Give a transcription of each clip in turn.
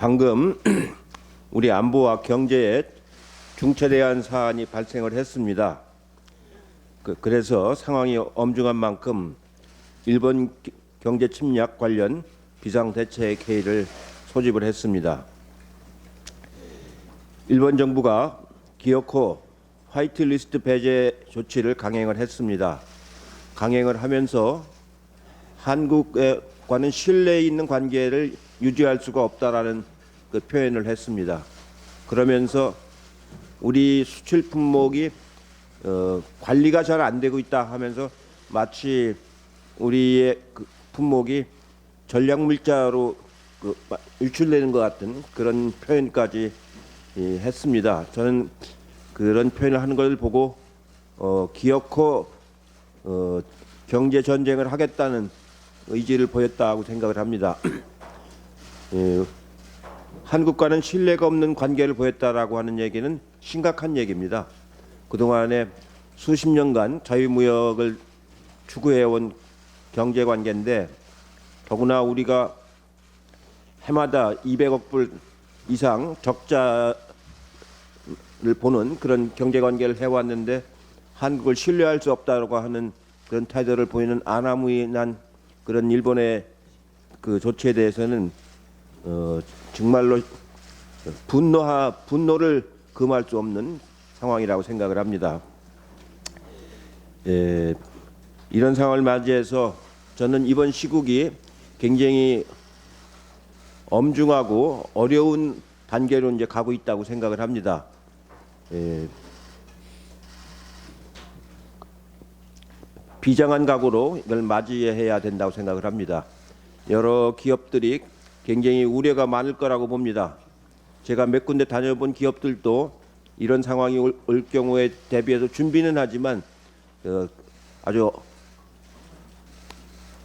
방금 우리 안보와 경제에 중차대한 사안이 발생을 했습니다. 그래서 상황이 엄중한 만큼 일본 경제 침략 관련 비상대책회의를 소집을 했습니다. 일본 정부가 기어코 화이트리스트 배제 조치를 강행을 했습니다. 강행을 하면서 한국과는 신뢰 있는 관계를 유지할 수가 없다라는 그 표현을 했습니다. 그러면서 우리 수출 품목이 관리가 잘 안 되고 있다 하면서 마치 우리의 그 품목이 전략물자로 유출되는 것 같은 그런 표현까지 했습니다. 저는 그런 표현을 하는 걸 보고 기어코 경제 전쟁을 하겠다는 의지를 보였다고 생각을 합니다. 한국과는 신뢰가 없는 관계를 보였다라고 하는 얘기는 심각한 얘기입니다. 그동안에 수십 년간 자유무역을 추구해온 경제관계인데 더구나 우리가 해마다 200억 불 이상 적자를 보는 그런 경제관계를 해왔는데 한국을 신뢰할 수 없다고 하는 그런 태도를 보이는 아나무인한 그런 일본의 그 조치에 대해서는 정말로 분노를 금할 수 없는 상황이라고 생각을 합니다. 이런 상황을 맞이해서 저는 이번 시국이 굉장히 엄중하고 어려운 단계로 이제 가고 있다고 생각을 합니다. 비장한 각오로 이걸 맞이해야 된다고 생각을 합니다. 여러 기업들이 굉장히 우려가 많을 거라고 봅니다. 제가 몇 군데 다녀본 기업들도 이런 상황이 올 경우에 대비해서 준비는 하지만 아주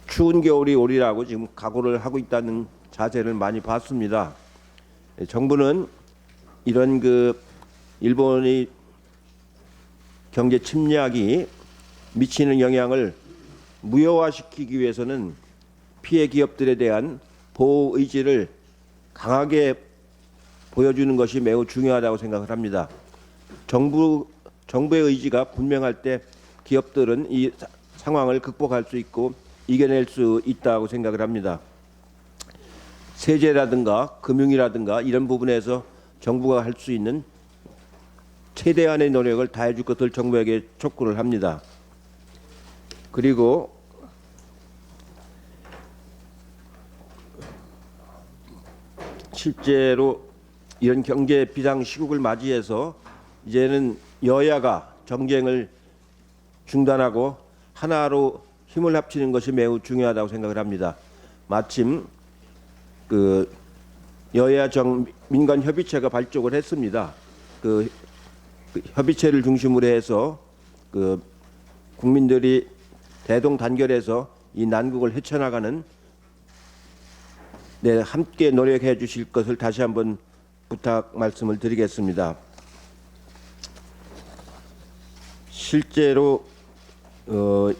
추운 겨울이 오리라고 지금 각오를 하고 있다는 자세를 많이 봤습니다. 정부는 이런 그 일본의 경제 침략이 미치는 영향을 무효화시키기 위해서는 피해 기업들에 대한 보호 의지를 강하게 보여주는 것이 매우 중요하다고 생각을 합니다. 정부의 의지가 분명할 때 기업들은 이 상황을 극복할 수 있고 이겨낼 수 있다고 생각을 합니다. 세제라든가 금융이라든가 이런 부분에서 정부가 할 수 있는 최대한의 노력을 다해줄 것을 정부에게 촉구를 합니다. 그리고 실제로 이런 경제 비상 시국을 맞이해서 이제는 여야가 정쟁을 중단하고 하나로 힘을 합치는 것이 매우 중요하다고 생각을 합니다. 마침 그 여야 민간 협의체가 발족을 했습니다. 그 협의체를 중심으로 해서 그 국민들이 대동단결해서 이 난국을 헤쳐나가는 함께 노력해 주실 것을 다시 한번 부탁 말씀을 드리겠습니다. 실제로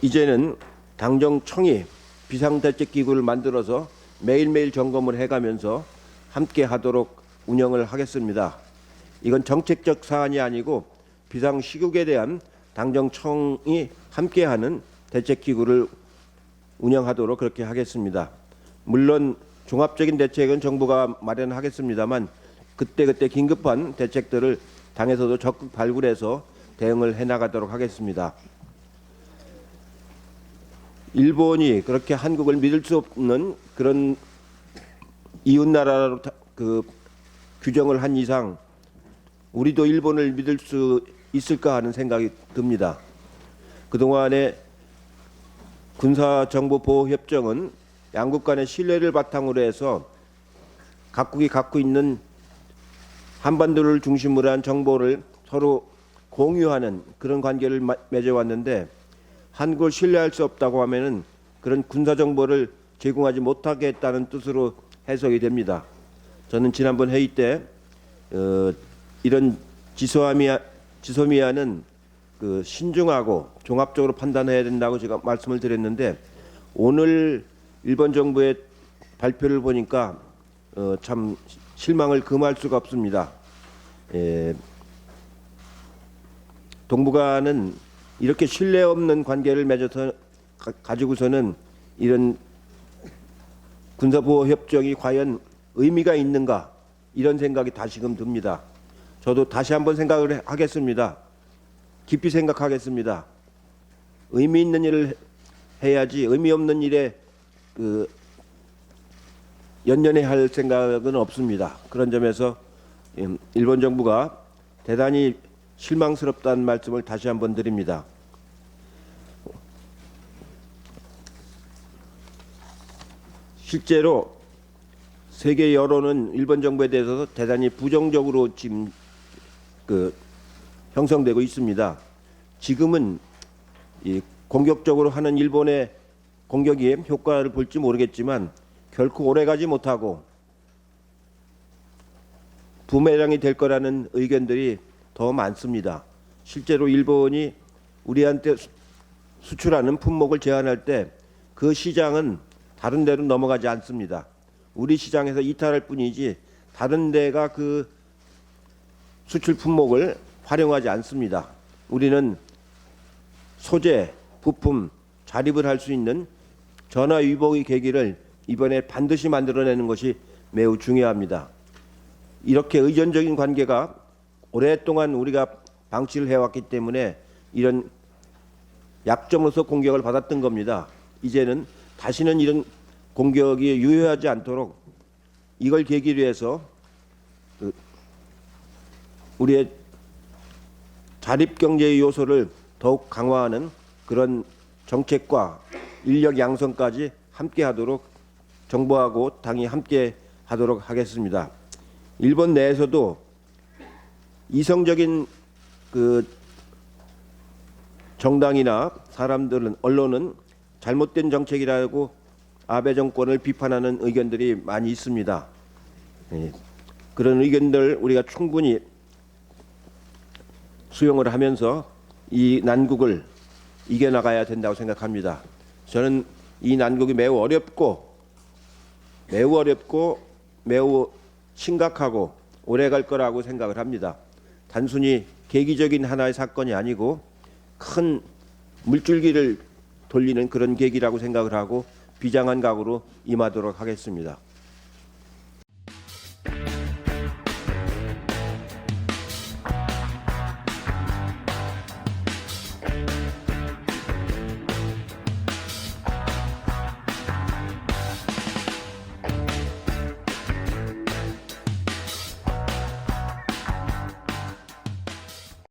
이제는 당정청이 비상대책기구를 만들어서 매일매일 점검을 해가면서 함께 하도록 운영을 하겠습니다. 이건 정책적 사안이 아니고 비상시국에 대한 당정청이 함께하는 대책기구를 운영하도록 그렇게 하겠습니다. 물론 종합적인 대책은 정부가 마련하겠습니다만 그때그때 긴급한 대책들을 당에서도 적극 발굴해서 대응을 해나가도록 하겠습니다. 일본이 그렇게 한국을 믿을 수 없는 그런 이웃나라로 규정을 한 이상 우리도 일본을 믿을 수 있을까 하는 생각이 듭니다. 그동안의 군사정보보호협정은 양국 간의 신뢰를 바탕으로 해서 각국이 갖고 있는 한반도를 중심으로 한 정보를 서로 공유하는 그런 관계를 맺어왔는데 한국을 신뢰할 수 없다고 하면은 그런 군사정보를 제공하지 못하게 했다는 뜻으로 해석이 됩니다. 저는 지난번 회의 때 이런 지소미아는 그 신중하고 종합적으로 판단해야 된다고 제가 말씀을 드렸는데 오늘 일본 정부의 발표를 보니까 참 실망을 금할 수가 없습니다. 동북아는 이렇게 신뢰 없는 관계를 맺어서 가지고서는 이런 군사보호 협정이 과연 의미가 있는가, 이런 생각이 다시금 듭니다. 저도 다시 한번 생각을 하겠습니다. 깊이 생각하겠습니다. 의미 있는 일을 해야지 의미 없는 일에 연연해야 할 생각은 없습니다. 그런 점에서 일본 정부가 대단히 실망스럽다는 말씀을 다시 한번 드립니다. 실제로 세계 여론은 일본 정부에 대해서 대단히 부정적으로 지금 형성되고 있습니다. 지금은 이 공격적으로 하는 일본의 공격이 효과를 볼지 모르겠지만 결코 오래가지 못하고 부메랑이 될 거라는 의견들이 더 많습니다. 실제로 일본이 우리한테 수출하는 품목을 제한할 때 그 시장은 다른 데로 넘어가지 않습니다. 우리 시장에서 이탈할 뿐이지 다른 데가 그 수출 품목을 활용하지 않습니다. 우리는 소재, 부품, 자립을 할 수 있는 전화위복의 계기를 이번에 반드시 만들어내는 것이 매우 중요합니다. 이렇게 의존적인 관계가 오랫동안 우리가 방치를 해왔기 때문에 이런 약점으로서 공격을 받았던 겁니다. 이제는 다시는 이런 공격이 유효하지 않도록 이걸 계기로 해서 우리의 자립경제의 요소를 더욱 강화하는 그런 정책과 인력 양성까지 함께하도록 정부하고 당이 함께하도록 하겠습니다. 일본 내에서도 이성적인 정당이나 사람들은, 언론은 잘못된 정책이라고 아베 정권을 비판하는 의견들이 많이 있습니다. 그런 의견들 우리가 충분히 수용을 하면서 이 난국을 이겨나가야 된다고 생각합니다. 저는 이 난국이 매우 어렵고 매우 심각하고 오래 갈 거라고 생각을 합니다. 단순히 계기적인 하나의 사건이 아니고 큰 물줄기를 돌리는 그런 계기라고 생각을 하고 비장한 각오로 임하도록 하겠습니다.